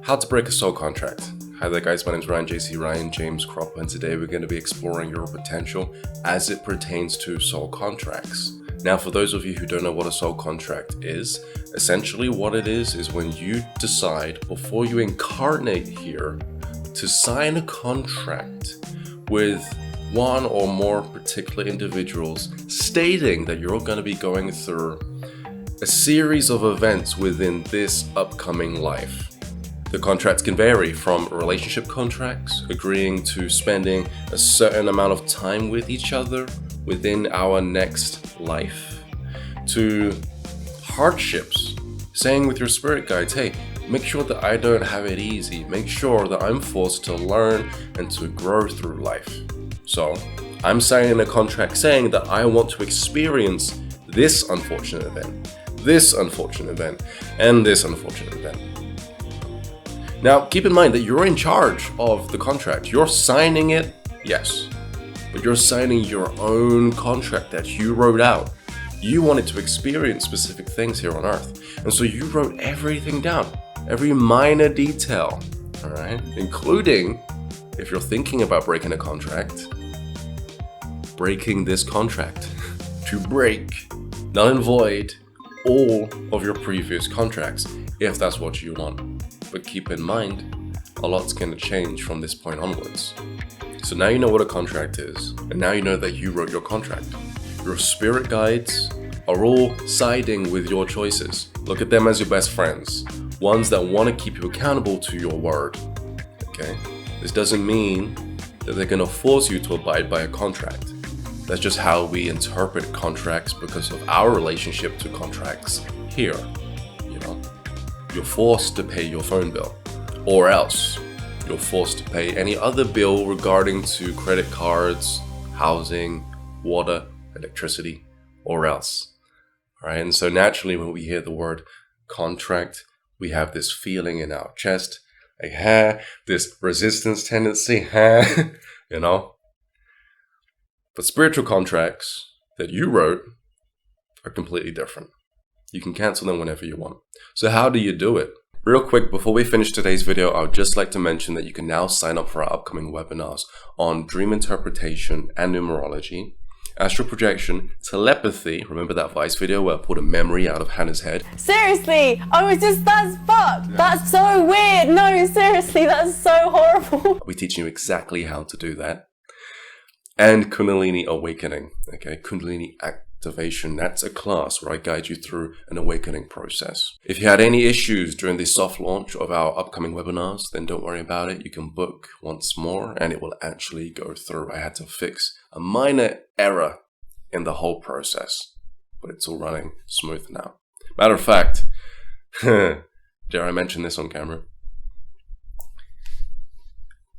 How to break a soul contract. Hi there guys, my name is Ryan James Cropper, and today we're going to be exploring your potential as it pertains to soul contracts. Now, for those of you who don't know what a soul contract is, essentially what it is when you decide before you incarnate here to sign a contract with one or more particular individuals stating that you're going to be going through a series of events within this upcoming life. The contracts can vary from relationship contracts, agreeing to spending a certain amount of time with each other within our next life, to hardships, saying with your spirit guides, hey, make sure that I don't have it easy, make sure that I'm forced to learn and to grow through life. So I'm signing a contract saying that I want to experience this unfortunate event, this unfortunate event, and this unfortunate event. Now, keep in mind that you're in charge of the contract. You're signing it, yes, but you're signing your own contract that you wrote out. You wanted to experience specific things here on Earth, and so you wrote everything down, every minor detail, all right? Including, if you're thinking about breaking a contract, breaking this contract to break, null and void, all of your previous contracts, if that's what you want. But keep in mind, a lot's going to change from this point onwards. So now you know what a contract is, and now you know that you wrote your contract. Your spirit guides are all siding with your choices. Look at them as your best friends, ones that want to keep you accountable to your word. Okay? This doesn't mean that they're going to force you to abide by a contract. That's just how we interpret contracts because of our relationship to contracts here. You're forced to pay your phone bill, or else you're forced to pay any other bill regarding to credit cards, housing, water, electricity, or else. All right, and so naturally when we hear the word contract, we have this feeling in our chest, like, this resistance tendency, But spiritual contracts that you wrote are completely different. You can cancel them whenever you want. So how do you do it? Real quick, before we finish today's video, I would just like to mention that you can now sign up for our upcoming webinars on dream interpretation and numerology, astral projection, telepathy. Remember that Vice video where I pulled a memory out of Hannah's head? Seriously, that's fucked. That's so weird. No, seriously, that's so horrible. I'll be teaching you exactly how to do that. And Kundalini awakening, okay? Kundalini activation. That's a class where I guide you through an awakening process. If you had any issues during the soft launch of our upcoming webinars, then don't worry about it. You can book once more and it will actually go through. I had to fix a minor error in the whole process, but it's all running smooth now. Matter of fact, dare I mention this on camera?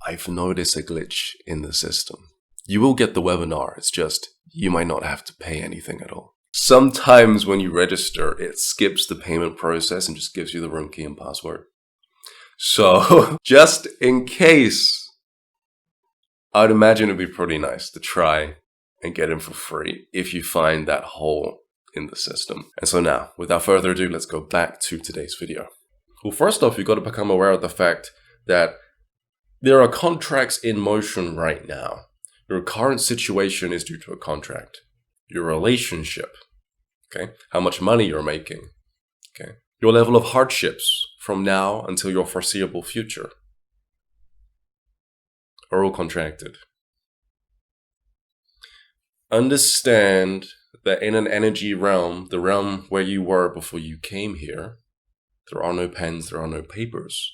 I've noticed a glitch in the system. You will get the webinar, it's just you might not have to pay anything at all. Sometimes when you register, it skips the payment process and just gives you the room key and password. So, just in case, I'd imagine it'd be pretty nice to try and get in for free if you find that hole in the system. And so now, without further ado, let's go back to today's video. Well, first off, you've got to become aware of the fact that there are contracts in motion right now. Your current situation is due to a contract. Your relationship, Okay, how much money you're making. Okay, your level of hardships from now until your foreseeable future are all contracted. Understand that in an energy realm, the realm where you were before you came here, there are no pens, there are no papers.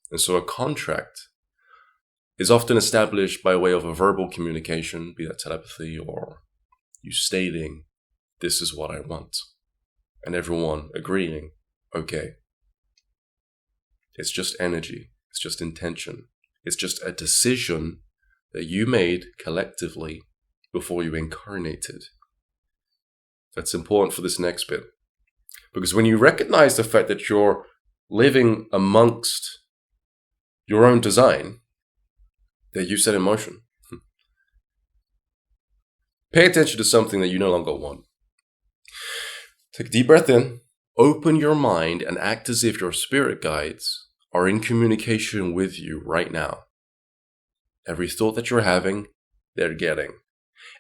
And so a contract is often established by way of a verbal communication, be that telepathy or you stating, this is what I want. And everyone agreeing, okay. It's just energy. It's just intention. It's just a decision that you made collectively before you incarnated. That's important for this next bit. Because when you recognize the fact that you're living amongst your own design that you set in motion, pay attention to something that you no longer want. Take a deep breath in, open your mind, and act as if your spirit guides are in communication with you right now. Every thought that you're having, they're getting.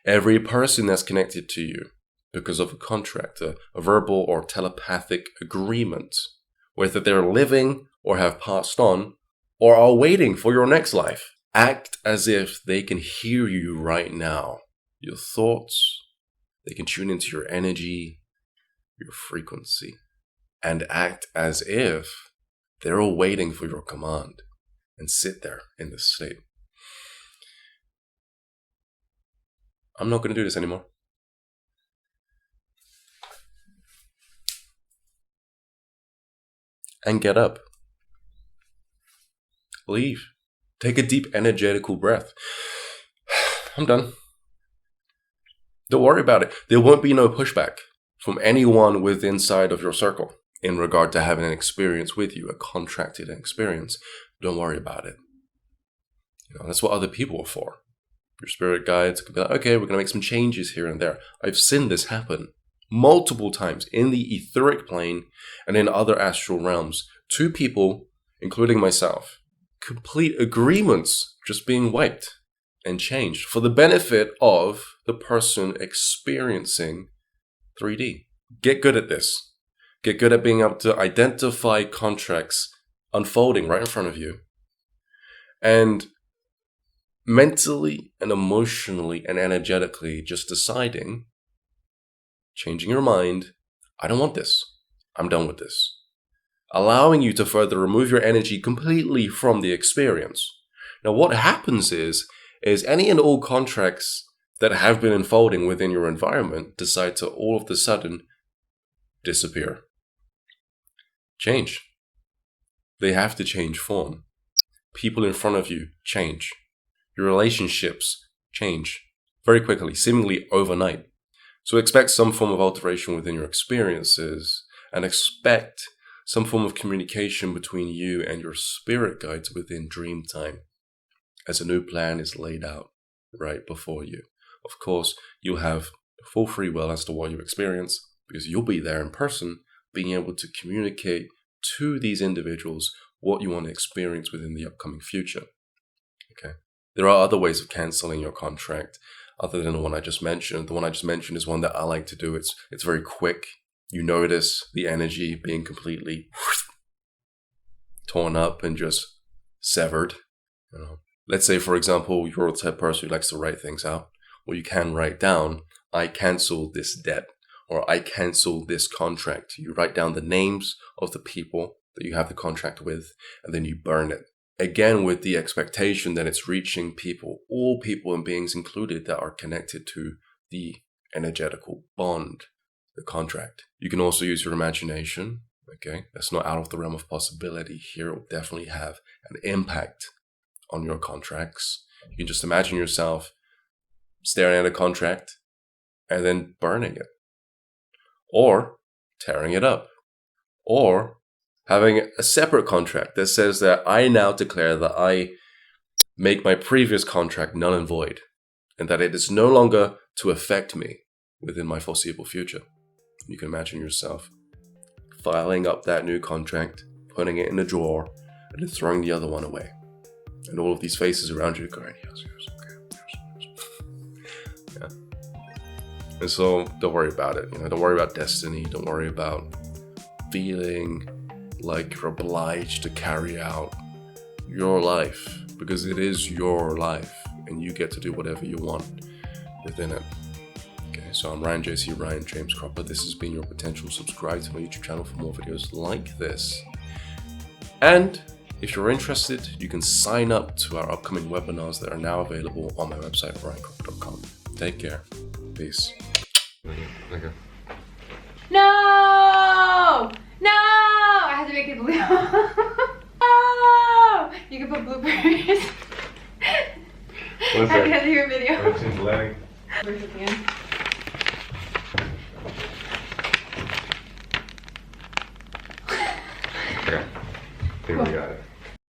Every person that's connected to you because of a contract, a verbal or telepathic agreement, whether they're living or have passed on or are waiting for your next life. Act as if they can hear you right now. Your thoughts, they can tune into your energy, your frequency, and act as if they're all waiting for your command and sit there in this state. I'm not going to do this anymore. And get up. Leave. Take a deep energetical breath. I'm done. Don't worry about it. There won't be no pushback from anyone within inside of your circle in regard to having an experience with you, a contracted experience. Don't worry about it. That's what other people are for. Your spirit guides could be like, okay, we're going to make some changes here and there. I've seen this happen multiple times in the etheric plane and in other astral realms. Two people, including myself, complete agreements just being wiped and changed for the benefit of the person experiencing 3D. Get good at this. Get good at being able to identify contracts unfolding right in front of you. And mentally and emotionally and energetically just deciding, changing your mind, I don't want this. I'm done with this. Allowing you to further remove your energy completely from the experience. Now what happens is any and all contracts that have been unfolding within your environment decide to all of a sudden disappear. Change. They have to change form. People in front of you change. Your relationships change very quickly, seemingly overnight. So expect some form of alteration within your experiences and expect some form of communication between you and your spirit guides within dream time as a new plan is laid out right before you. Of course, you'll have full free will as to what you experience because you'll be there in person being able to communicate to these individuals what you want to experience within the upcoming future. Okay. There are other ways of canceling your contract other than the one I just mentioned. The one I just mentioned is one that I like to do. It's very quick. You notice the energy being completely torn up and just severed. Let's say, for example, you're the type of person who likes to write things out. Well, you can write down, I cancel this debt, or I cancel this contract. You write down the names of the people that you have the contract with, and then you burn it. Again, with the expectation that it's reaching people, all people and beings included that are connected to the energetical bond, the contract. You can also use your imagination. Okay, that's not out of the realm of possibility here. It will definitely have an impact on your contracts. You can just imagine yourself staring at a contract and then burning it, or tearing it up, or having a separate contract that says that I now declare that I make my previous contract null and void, and that it is no longer to affect me within my foreseeable future. You can imagine yourself filing up that new contract, putting it in a drawer, and then throwing the other one away. And all of these faces around you going, yes, okay, yes. Yeah. And so don't worry about it. Don't worry about destiny. Don't worry about feeling like you're obliged to carry out your life, because it is your life and you get to do whatever you want within it. Okay, so I'm Ryan JC, Ryan James Cropper. This has been your potential. Subscribe to my YouTube channel for more videos like this. And if you're interested, you can sign up to our upcoming webinars that are now available on my website, ryancropper.com. Take care. Peace. Okay. No! No! I have to make it blue. No! You can put bloopers. What's At that? the end of your video. Everything's lag. Bloopers at the end. Okay. I think we got it.